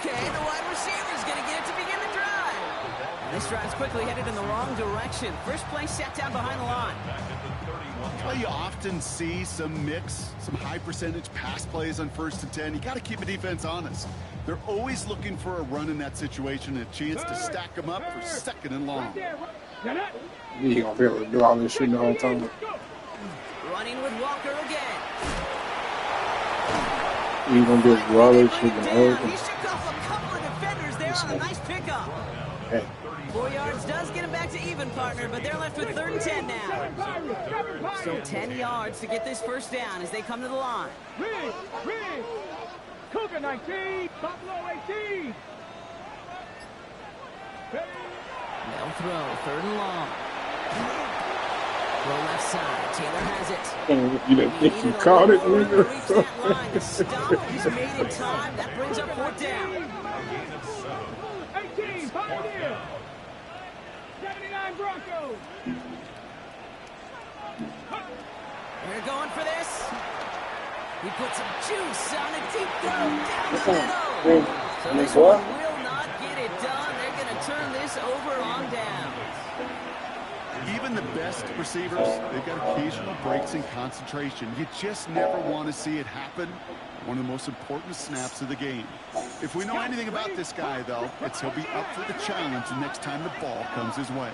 Okay, the wide receiver's going to get it to begin the drive. And this drive's quickly headed in the wrong direction. First play set down behind the line. Well, you often see some high percentage pass plays on 1st and 10. You got to keep a defense honest. They're always looking for a run in that situation and a chance to stack them up for 2nd and long. You're going to be able to do all this shit the whole time. Running with Walker again. You're going to be able to do all this shit the whole time. He shook off a couple of defenders there on a nice pickup. Hey. 4 yards does get him back to even, partner, but they're left with 3rd and 10 now. So 10 yards to get this first down as they come to the line. Cougar 19, Buffalo 18. They'll throw, 3rd and long. Throw left side, Taylor has it. You didn't think you caught it, nigga? He's made in time. That brings up 4th down. 18, Pioneer. 79 Broncos. We're going for this. He puts some juice on a deep throw down the middle. So this one will not get it done. They're going to turn this over on downs. Even the best receivers, they've got occasional breaks in concentration. You just never want to see it happen. One of the most important snaps of the game. If we know anything about this guy, though, it's he'll be up for the challenge the next time the ball comes his way.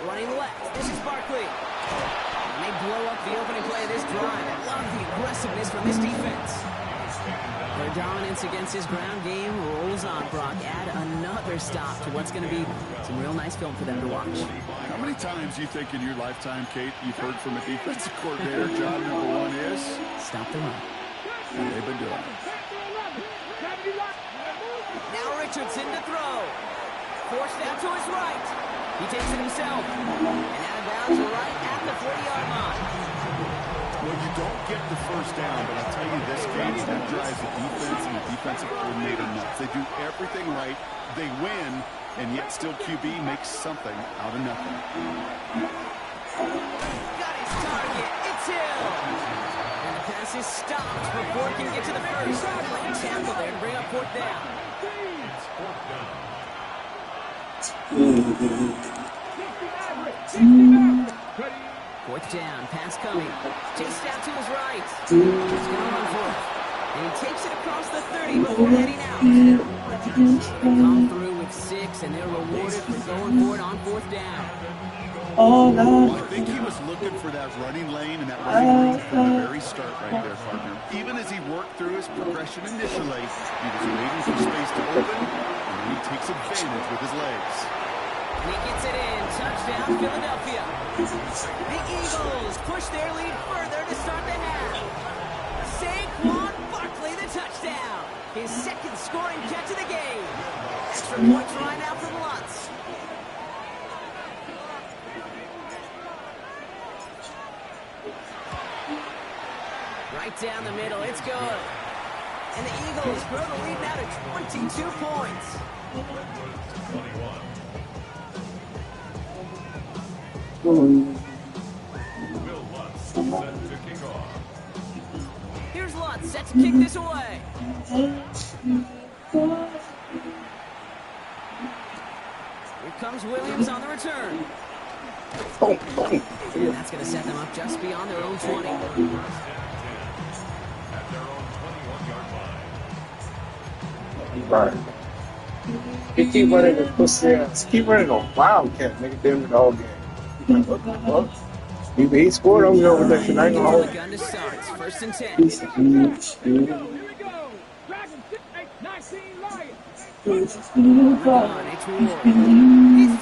Running left, this is Barkley. And they blow up the opening play of this drive. I love the aggressiveness from this defense. Their dominance against his ground game rolls on, Brock. Add another stop to what's going to be some real nice film for them to watch. How many times do you think in your lifetime, Kate, you've heard from a defensive coordinator, job number 1 is? Stop the run. And they've been doing it. Now Richardson to throw. Forced out to his right. He takes it himself. And out of bounds right at the 40-yard line. Well, you don't get the first down, but I'll tell you this, Kate, that drives the defense and the defensive coordinator nuts. They do everything right. They win, and yet still QB makes something out of nothing. Got his target. It's him. And the pass is stopped before it can get to the first. Playing tackle there to bring up 4th down. Fourth down, pass coming. Chased out to his right. He's going to run for it. And he takes it across the 30 before heading out. They come through with 6, and they're rewarded for going for it on 4th down. Oh, no. Well, I think he was looking for that running lane and that running route from the very start right there, partner. Even as he worked through his progression initially, he was waiting for space to open, and then he takes advantage with his legs. And he gets it in. Touchdown, Philadelphia. The Eagles push their lead further to start the half. Saquon Barkley, the touchdown. His 2nd scoring catch of the game. Extra points right now from Lutz. Right down the middle, it's good. And the Eagles grow the lead now to 22 points. Here's Lutz set to kick this away. Here comes Williams on the return. And that's going to set them up just beyond their own 20. Right. He keep running the pussy ass. Keep running on Wildcat, nigga, damn it, the whole game. What the fuck? He scored on me over there tonight. The gun to start. It's 1st and 10. Here we go. Dragon 19 Lions. He's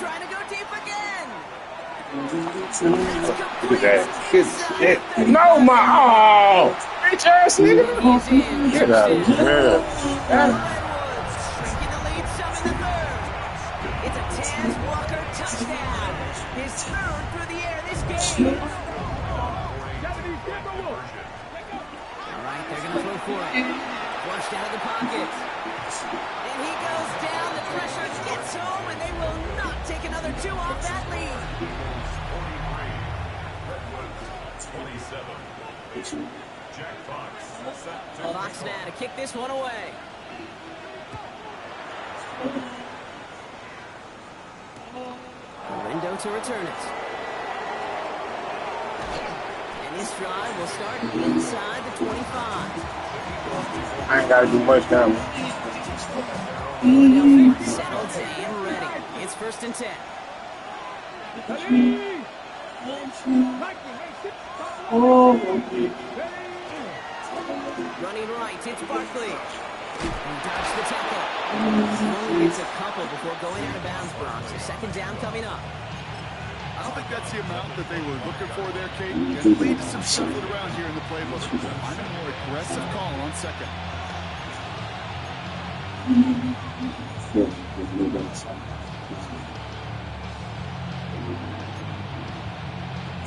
trying to go deep again. Look at that. Good shit. No, my. Oh! Bitch ass nigga. Get out of here. Shrinking the lead some in the 3rd. It's a Taz Walker touchdown. His 3rd through the air this game. All right, they're going to throw for it. Flushed out of the pocket. And he goes down. The pressure gets home, and they will not take another 2 off that lead. Fox now to kick this one away. Window to return it. And this drive will start inside the 25. I ain't got to do much now. Philadelphia settled and ready. It's 1st and 10. Running right, it's Barkley. He dodged the tackle. Only gets a couple before going out of bounds, Brock. So 2nd down coming up. I don't think that's the amount that they were looking for there, Kate. It lead to some shuffling around here in the playbook. Find a more aggressive call on 2nd.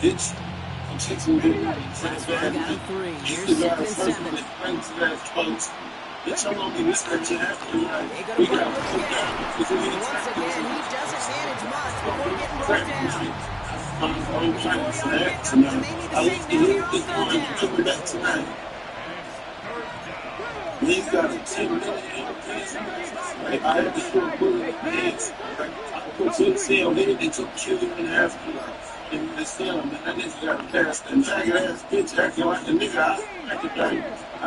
It's I'm Got 3. Here's 2nd and 7. It's how long we start to have to We got once again, he doesn't manage much before getting brought down. I'm trying to say that tonight. I was coming back tonight. He's got a 10-minute increase. Like, I had to show bullet heads. Like, I put to the cell, they took kill him in the afterlife. In the cell, man, that nigga got a pass. That jagged ass bitch acting like a nigga. I could die. I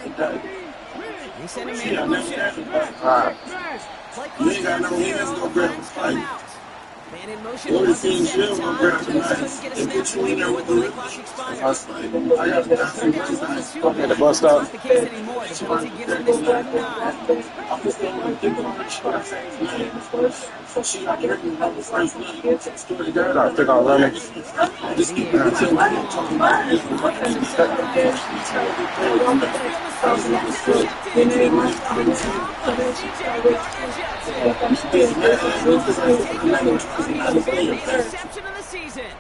could die. He sent him in motion. You ain't got no hands, go grab a fight. Man in motion wasn't set in time. Just couldn't get a snap away before the late clock expired. I got to At the bus stop. not the case anymore. The penalty gives him this 3rd and 9. I took on running. Interception of the season.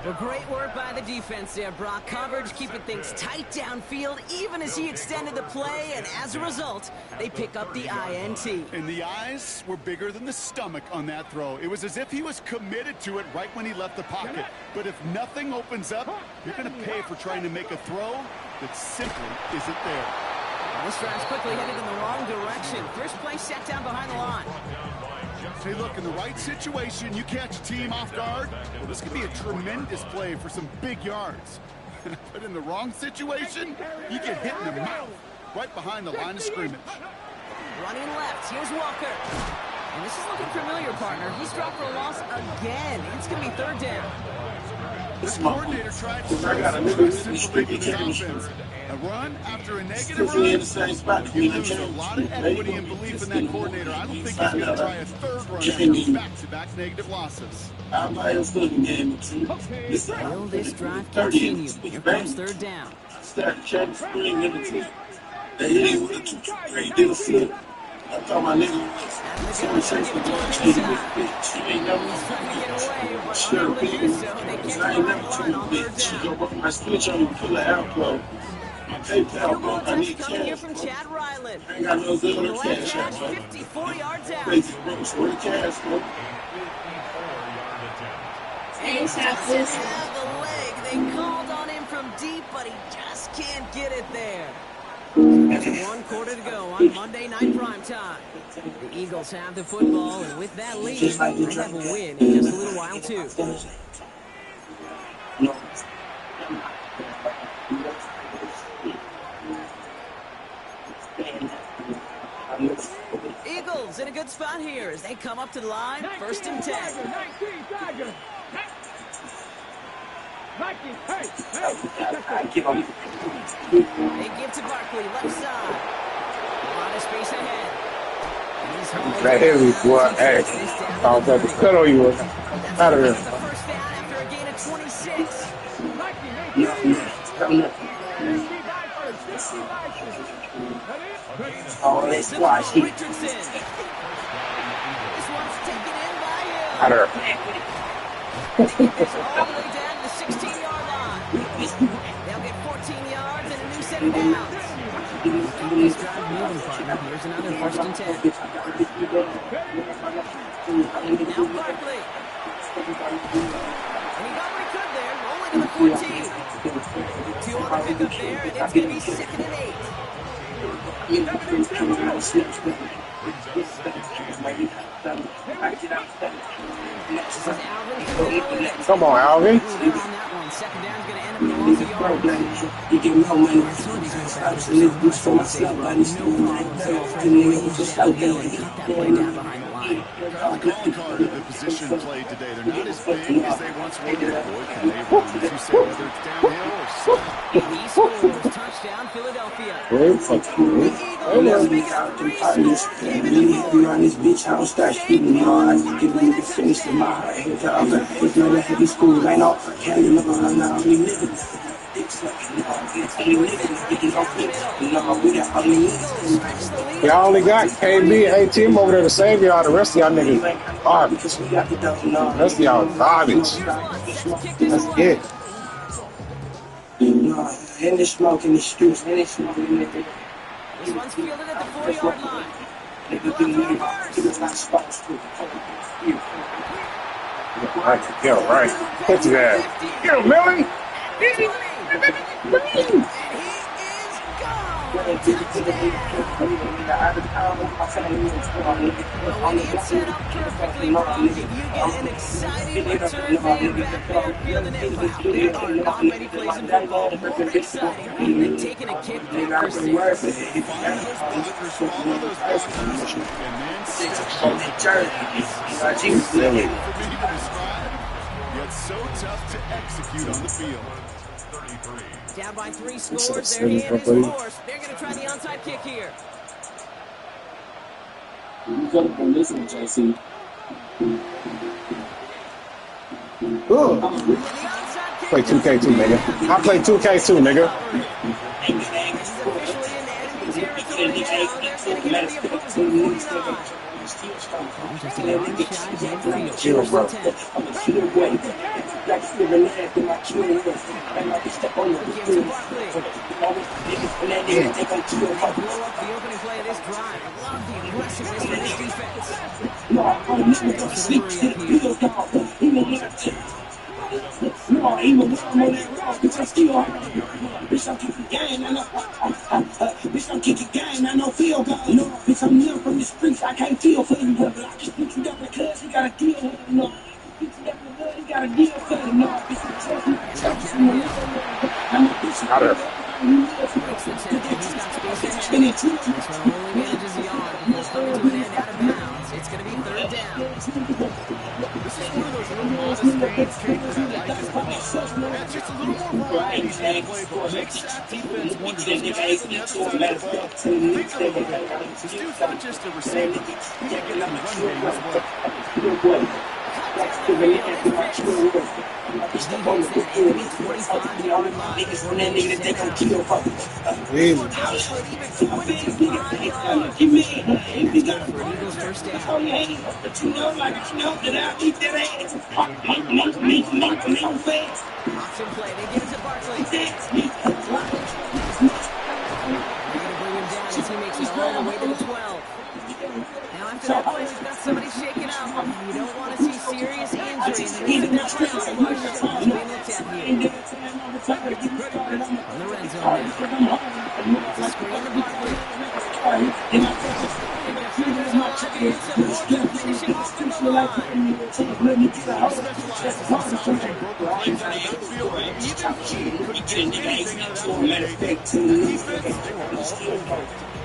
Well, great work by the defense there, Brock. Coverage, keeping things tight downfield, even as he extended the play, and as a result, they pick up the INT. And the eyes were bigger than the stomach on that throw. It was as if he was committed to it right when he left the pocket. But if nothing opens up, you're going to pay for trying to make a throw that simply isn't there. This drive's quickly headed in the wrong direction. First play set down behind the line. Hey, look, in the right situation, you catch a team off guard. Well, this could be a tremendous play for some big yards. But in the wrong situation, you get hit in the mouth right behind the line of scrimmage. Running left, here's Walker. And this is looking familiar, partner. He's dropped for a loss again. It's going to be 3rd down. This coordinator tried to simple thing in his offense. A run after a negative run. You lose a lot of equity and belief in that coordinator. I don't think he's going to try a 3rd run after back-to-back negative losses. Will this drive continue? Here comes 3rd down. I thought my nigga was so sure because I ain't never told you bitch. You go up my switch on you, pull the outflow. My PayPal bro, I need cash. From Chad Ryland. I ain't got no zero cash out, bro. 54 yards out. Crazy bro, where the cash, bro? Thanks, Texas. The leg. They called on him from deep, but he just can't get it there. There's 1 quarter to go on Monday Night Primetime. The Eagles have the football, and with that lead, they have a win in just a little while, too. Eagles in a good spot here as they come up to the line, 1st and 10. 19, Tiger. Hey. They give to Barkley, left side. A lot of space ahead. That heavy boy, hey, I was about to cut on you. Out of here. The first down after a gain of 26. Oh, that's why he. Richardson. This one's taken in by him. Out of here. All the way down to the 16-yard line. They'll get 14 yards and a new set of downs. This drive moving, partner. Here's another 1st and 10. Now Barkley. And he got what he could there, rolling to the 14. 2 on the pickup there, and it's going to be 2nd and 8. This is Alvin coming over it. Come on, Alvin. Ooh, they're on that one. 2nd down's going to end up in a loss of yards. You get no money. Absolutely boost for myself, but no problem at all for him to reach downhill and cut that play down behind the line. The calling card of the position played today, they're not as big as they once were. Boy, can they run, as you say, whether it's downhill or stop. He scores. Touchdown, Philadelphia. Great fuck you. Eagles make it a 3-score game in the fourth. Around this bitch, I don't start speaking hard. Give me the finish to my heart. It's not heavy school, ain't all Cali, no, I'm not only living. Y'all only got KB, A-Team over there to save y'all. The rest of y'all niggas garbage. The rest of y'all garbage. That's it. And they smoke in the streets, and they smoke in the This one's fielded at the 4-yard line. Right, yeah, right. Put your ass. Get him, Millie. And he is gone. When it's set up perfectly, Brock, you get an exciting return man back there fielding it. Wow, there are not many plays in football more exciting than taking a kick back for 6. Find those blockers, follow those blockers, and then 6 for me to describe, yet so tough to execute on the field. Down by 3 scores, their hand is forced. They're going to try the onside kick here. You got to listen, JC. Ooh. Play 2K2, nigga. I play 2K2, nigga. This is officially in enemy territory now. They're going to give the opposing 49. Just a yard shy downfield. Chill, bro. Gives it to Barkley. Blow up the opening play of this drive. I love the aggressiveness of this defense. No, even when I'm on that rock, bitch, I'm still bitch, I'm kicking game, I know. Bitch, I'm kicking game, I know feel God. No, bitch, I'm new from the streets, I can't feel for you. But I can speak you down because he got a deal with him. No, he got a deal for him. No, bitch, I'm a bitch. Breaks the tempo. He's got space ahead. This one only manages the yard. He's coming to an end out of bounds. It's going to be 3rd down. This is one of those little modest things, Kate, that I like as well. That's just a little more variety to the playbook. Makes that defense wonder if there's the other side of the ball. Think a little bit. This dude's not just a receiver. He can get in the run game as well. Option play. They give it to Barkley. They're going to bring him down as he makes it all the way to the 12. Now after that play, we've got somebody shaking up. You don't want to see serious injury in the midst of that playoff push. It's being looked at here. On the red zone now. It's a screen to Barkley. Finishing off in the line.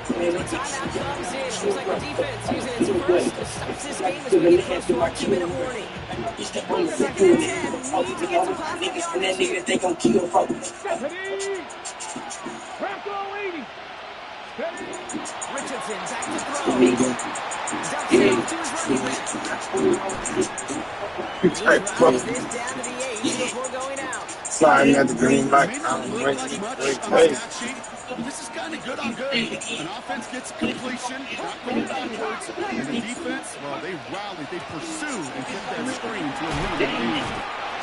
Timeout comes in. Seems like the defense using its first to stop this game as we get close to our 2-minute warning. 2nd and 10. Need to get some positive yards here. Richardson back to throw. Downfield to his running back. He drives this down to the 8 before going out. Sliding at the green light. This is kind of good on good. An offense gets completion, not going backwards, and the defense, well, they rallied, they pursued, and kept that screen to a minimum lead.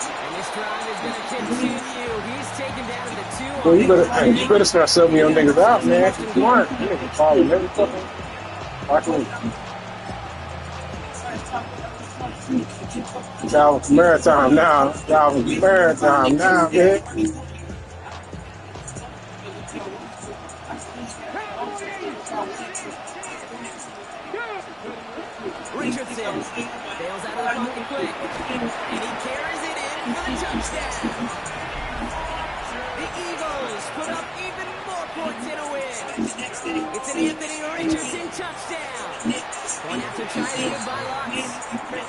And this drive is going to continue. He's taken down to the 2. Well, you better start selling your niggas out, man. You aren't. You niggas following every fucking Calvin Maritime now. Calvin Maritime now, man. pocket quick. And he carries it in for the touchdown. The Eagles put up even more points in a win. It's an Anthony Richardson touchdown. Going after trying to get by Lutz.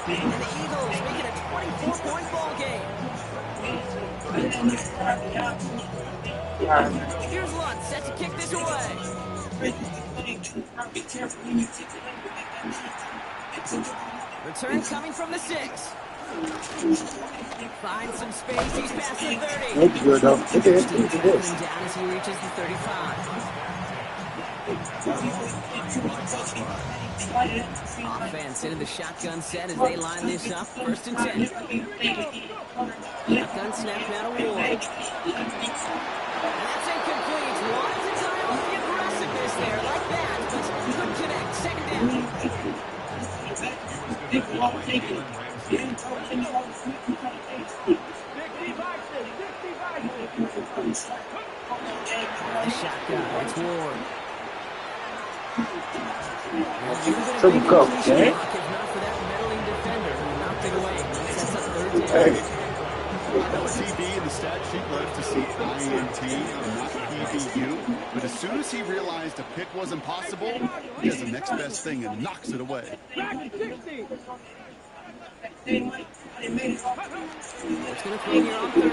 And the Eagles make it a 24-point ball game. Here's Lutz set to kick this away. Return coming from the 6. Finds some space. He's past the 30. That's good, though. Look at it. Steve tackling down as he reaches the 35. Offense into the shotgun set as they line this up. 1st and 10. Shotgun snap now to Ward. And that's incomplete. Wanted to tie off the aggressiveness there like that, but couldn't connect. 2nd down. The shotgun. It's Ward. Triple cup, man. If not for that meddling defender who knocked it away. Sets up 3rd down. Hey. TB in the stat sheet left to see INT, not PBU. But as soon as he realized a pick wasn't possible, he does the next best thing and knocks it away. It's going to throw here on 3rd.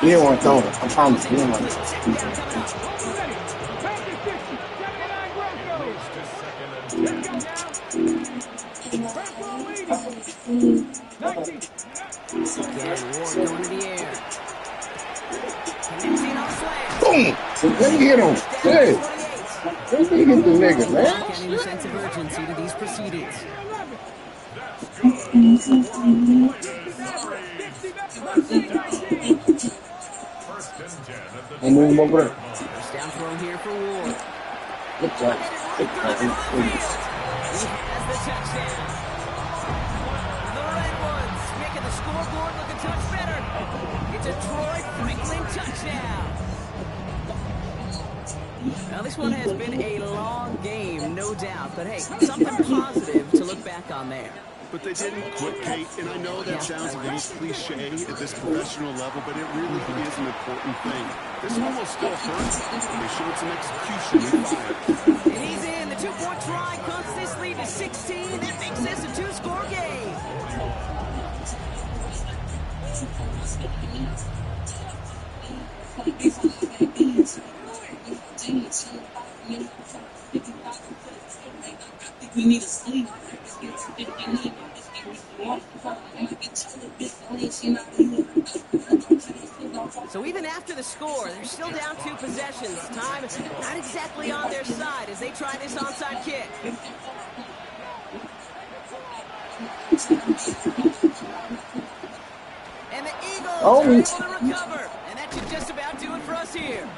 He didn't want to throw it. I promise. He didn't want to. Again, Ward going to the air. Connecting on slant. Boom! Let me hit him. Hey! Let me get the nigga, man. Adding a sense of urgency to these proceedings. I'm moving over there. First down throw here for Ward. Good job. He has the touchdown. The Red Ones making the scoreboard look a touch better. It's a Troy Franklin touchdown. Now this one has been a long game, no doubt. But hey, something positive to look back on there. But they didn't quit, Kate, and I know that sounds a little cliche at this professional level, but it really is an important thing. This one will still hurt. They showed some execution and fire. And he's in. The 2-point try cuts this lead to 16. That makes this a 2-score game. We need a sleep. So even after the score, they're still down 2 possessions. Time is not exactly on their side as they try this onside kick. And the Eagles are able to recover. And that should just about do it for us here.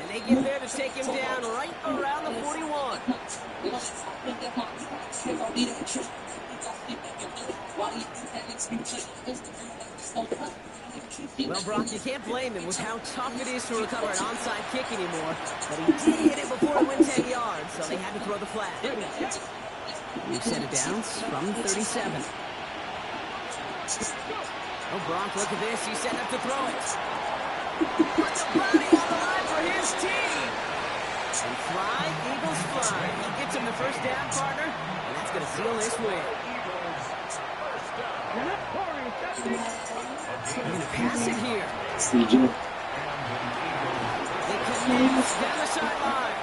And they get there to take him down right around the 41. Well, Brock, you can't blame him with how tough it is to recover an onside kick anymore. But he did hit it before it went 10 yards, so they had to throw the flag. We've set it down from 37. Oh, Brock, look at this. He's setting up to throw it. Puts the body on the line for his team. And fly, Eagles fly. He gets him the first down, partner, and that's going to seal this win. They're going to pass it here. They commence down the sideline.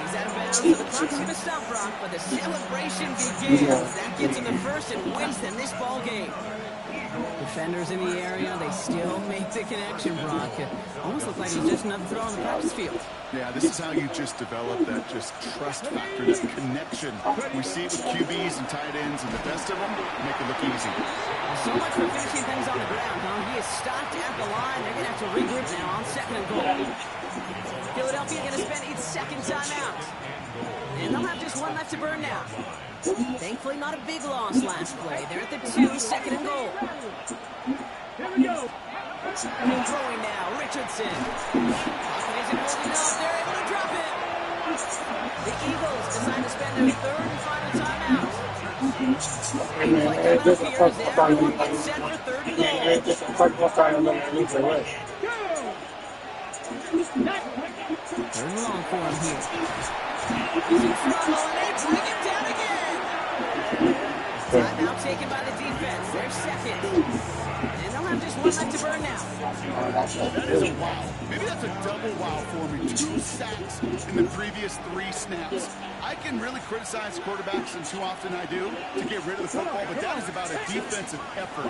He's out of bounds, so the clock's going to stop, Brock, but the celebration begins. That gets him the first and wins them this ball game. Defenders in the area, they still make the connection, Brock. It almost looked like it was just another throw on the practice field. Yeah, this is how you just develop that just trust factor, that connection. We see it with QBs and tight ends, and the best of them make it look easy. So much for finishing things on the ground, huh? He is stopped at the line. They're going to have to regroup now on 2nd and goal. Philadelphia going to spend its second timeout. And they'll have just one left to burn now. Thankfully, not a big loss last play. They're at the 2, 2nd and goal. Here we go. Throwing now, Richardson. Pocket isn't holding up. They're able to drop it. The Eagles decide to spend their third and final timeout. Play coming up here as everyone gets set for 3rd and goal. Third and long for him here. He's in trouble, and they bring him down again. Timeout taken by the defense. They're second. And they'll have just one left to burn now. That is a wow. Maybe that's a double wow for me. 2 sacks in the previous 3 snaps. I can really criticize quarterbacks, and too often I do, to get rid of the football, but that is about a defensive effort.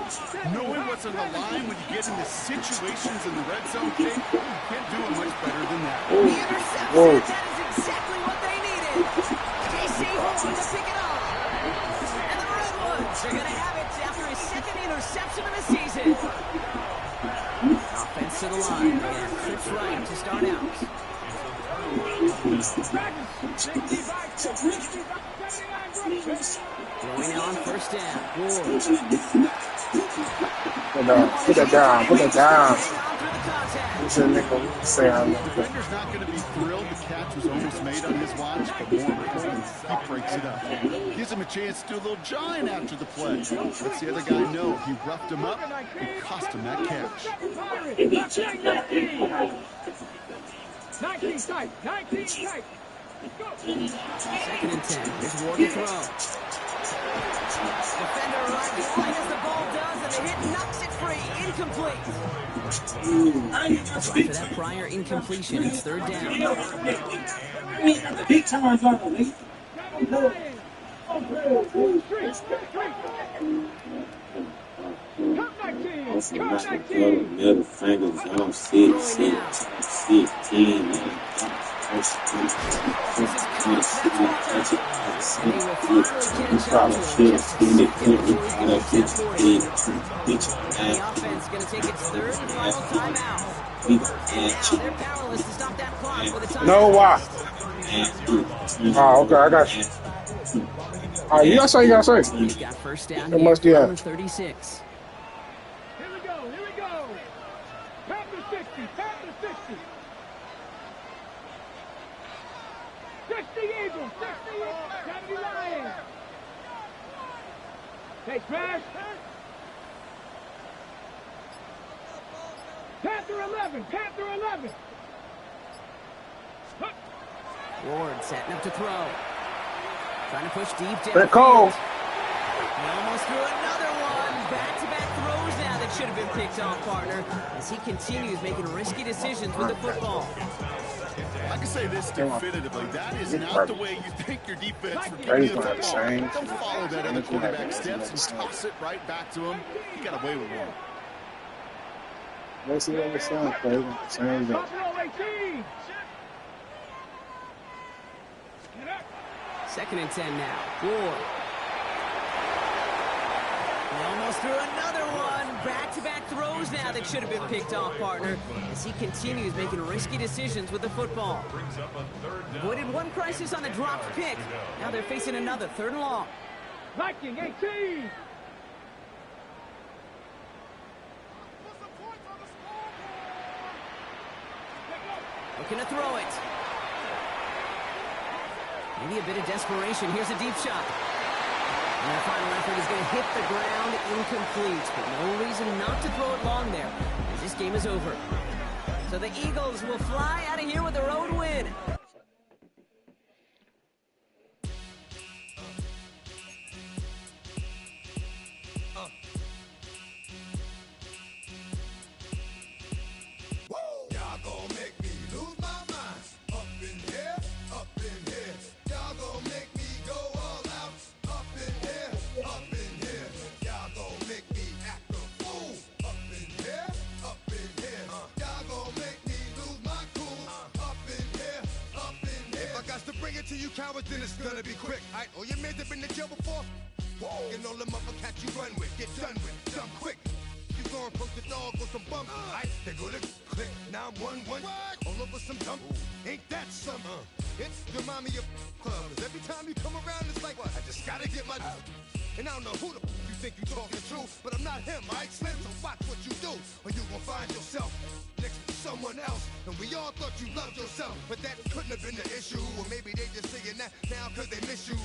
Knowing what's on the line when you get into situations in the red zone kick, you can't do it much better than that. The interception, that is exactly what they needed. J.C. Horn to pick it up. And the Redwoods are going to have it after his 2nd interception of the season. Offense to the line. They have trips right to start out. Going on 1st down. Ward. Put that down. Put that down. The defender's not going to be thrilled the catch was almost made on his watch, but more importantly, he breaks it up. Gives him a chance to do a little jawing after the play. Lets the other guy know he roughed him up and cost him that catch. 19 tight. 19 tight. 2nd and 10. Here's Ward to throw. Defender right behind as the ball does, and the hit knocks it free. Incomplete. After that prior incompletion, it's 3rd down. Big times on the league. Middle fingers on 16. The offense going to take its 3rd and final timeout. And now they're powerless to stop that clock with a timeout. No, why? Oh, okay, I got you. All right, you gotta say, you gotta say. He's got 1st down It here must be from a- 36. Here we go. Panther 60. 60 Eagles. 70 Lions. Hey, Crash. Panther 11. Ward setting up to throw. Trying to push deep down. They're cold. He almost threw another one. Back-to-back throws now that should have been picked off, partner, as he continues making risky decisions with the football. I can say this definitively. That is not the way you think your defense would give Brady's you the gonna have the football. same. Don't follow that other quarterback steps and toss it right back to him. He got away with one. Let's see what we're saying, Craig. Same thing. Buffalo 18. 2nd and 10 now. Ward. He almost threw another one. Back-to-back throws now that should have been picked off, partner, as he continues making risky decisions with the football. Avoided one crisis on the dropped pick. Now they're facing another 3rd and long. Viking 18. Looking to throw it. Maybe a bit of desperation. Here's a deep shot. And the final effort is going to hit the ground incomplete. But no reason not to throw it long there, as this game is over. So the Eagles will fly out of here with a road win. then it's gonna be quick. Alright, all your men have been to jail before? Whoa. And all the motherfuckers you run with, get done with, done quick. You gon' poke the dog on some bump. Alright, they go to click 911. All over some dump. Ain't that some? It's the mommy of clubs. Every time you come around, it's like, what? I just gotta get my. And I don't know who the you think you talking to, but I'm not him, alright, Slim? So watch what you do, or you gon' find yourself next to someone else. And we all thought you loved yourself, but that couldn't have been the issue. Or maybe they just saying that now cause they miss you.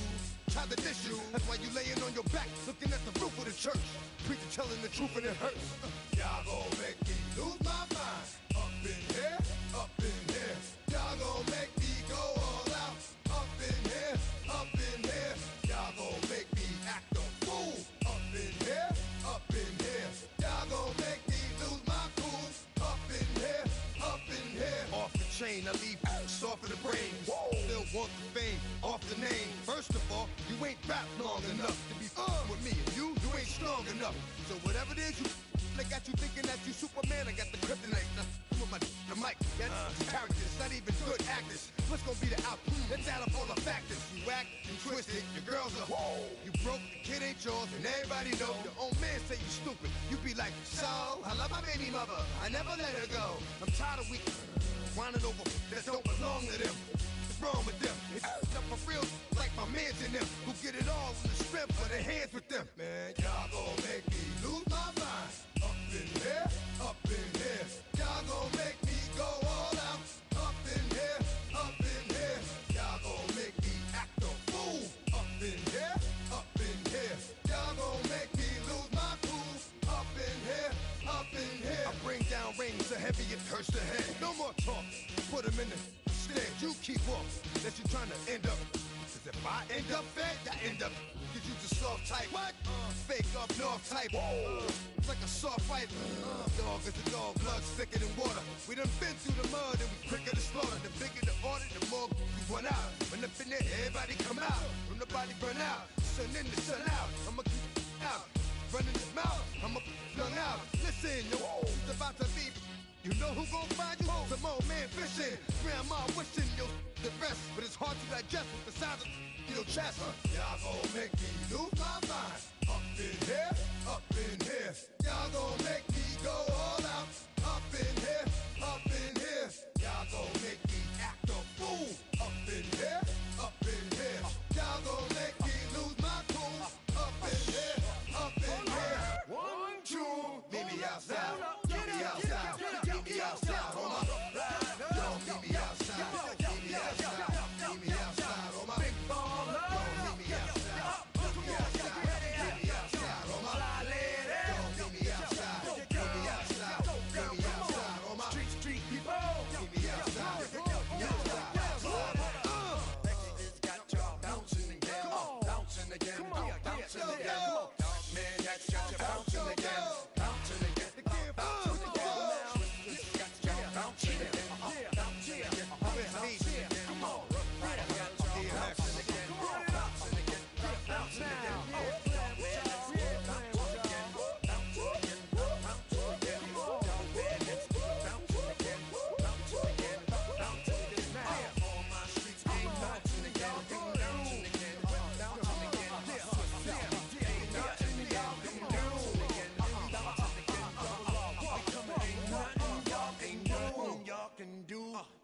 Try to diss you, that's why you laying on your back, looking at the roof of the church. Preacher telling the truth and it hurts. Y'all gon' make me lose my mind. Up in here, up in here. Y'all gon' make me go all out. Up in here, up in here. Y'all gon' make me act a fool. Up in here, up in here. Y'all gon' make me lose my cool. Up in here, up in here. Off the chain, I leave soft in the brain. Still want the fame, off the name. First of all, you ain't rap long enough to be with me. And you ain't strong enough. So whatever it is they got you thinking that you Superman. I got the kryptonite. With the mic, that's characters, not even good actors. What's gonna be the outcome? Let's add up all the factors. You act, you twisted, your girls are you broke, the kid ain't yours, and everybody know. Your own man say you stupid. You be like, so, I love my baby mother, I never let her go. I'm tired of weak whining over that don't belong to them. What's wrong with them? It's up for real, like my mans in them, who get it all in the strength of their hands with them. Man, y'all gon' make me lose my mind. Up in here, up in here. Y'all gon' make me go all out. Up in here, up in here. Y'all gon' make me act a fool. Up in here, up in here. Y'all gon' make me lose my cool. Up in here, up in here. I bring down rings so heavy it hurts the head. No more talk, put them in the stand. You keep off, that you trying to end up. Cause if I end up fed, I end up. Cause you just soft type. What? Fake up north type. It's like a soft fight. Dog is a dog, blood thicker than water. We done been through the mud and we quicker to slaughter. The bigger the order, the more we run out. When up in there, everybody come out. When nobody burn out, sun in the sun out. I'ma keep out. Running his mouth, I'ma flung out. Listen, yo, it's about to be. You know who gon' find you? Some old man fishing. Grandma wishing you the best, but it's hard to digest with the sound of your chest. Y'all gon' make me lose my mind. Up in here, up in here. Y'all gon' make me go all out. Up in here, up in here. Y'all gon' make me act a fool. Up in here, up in here. Y'all gon' make me lose my cool. Up in here, up in here. 1, 2, meet me outside. Meet me outside. Meet me outside. On my don't meet me outside. Meet me outside. Meet me outside. On my big baller. Don't meet me outside. Meet me outside. Meet me outside. On my don't meet me outside. Meet me outside. Meet me outside. On my street people. Meet me outside. Meet me outside. It's got y'all bouncing again. Bouncing again. Bouncing again. Man, that's got you bouncing again. Bouncing again. Bouncing again.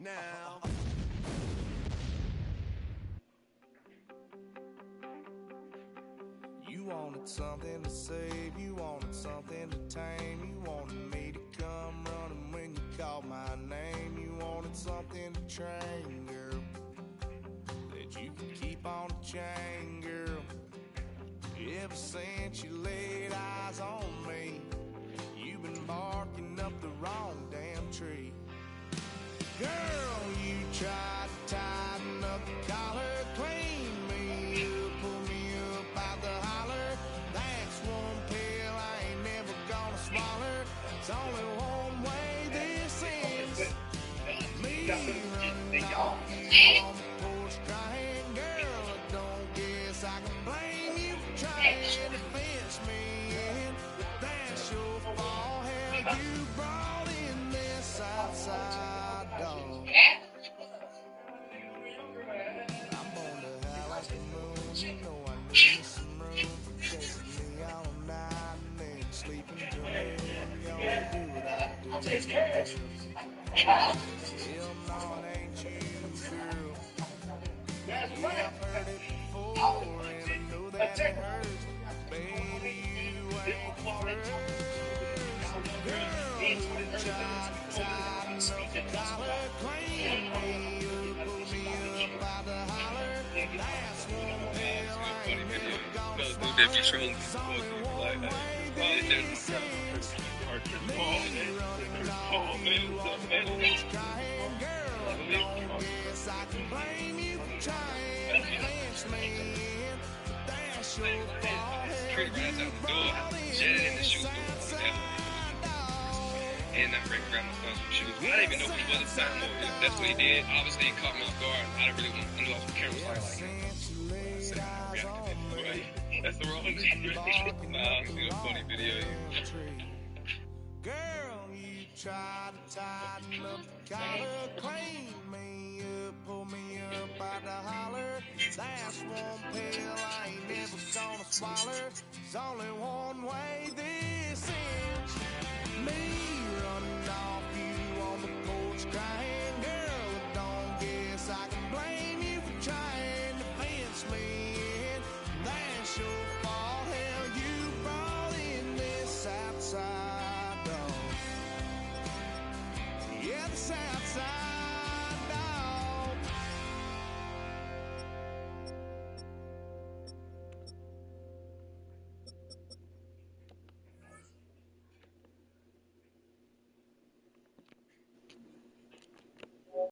Now. You wanted something to save, you wanted something to tame, you wanted me to come running when you called my name, you wanted something to train, girl, that you could keep on the chain, girl. Ever since you laid eyes on me, you've been barking up the wrong damn tree. Girl, you tried to tighten up the collar, clean me up, pull me up out the holler. That's one pill I ain't never gonna swallow. It's only one way this ends. Me running off you on the porch crying. Girl, I don't guess I can blame you for trying to fence me in. That's your fault, hell, you brought in this outside. I'm gonna Yeah, I've heard it before, and I know that it hurts. Baby, you ain't the first girl who tried to tighten up the collar, clean me up, pull me up by the holler. That's one hell I ain't never gonna swallow. There's only one way this ends. Me running off you on the porch crying, girl, I don't guess I can blame you for trying to pinch me in. But that's your fault. Hell, you brought in the sunshine dog. And I ran grab my son some shoes. I didn't even know what he was at the time. Or if that's what he did. Obviously, it caught me off guard. I didn't really want to know the camera was like, right. That's the wrong thing. Nah, it's a funny video. Girl, you try to tighten up the collar, clean me up, pull me up by the holler. That's one pill I ain't never gonna swallow. There's only one way this ends. Me running off you on the porch crying.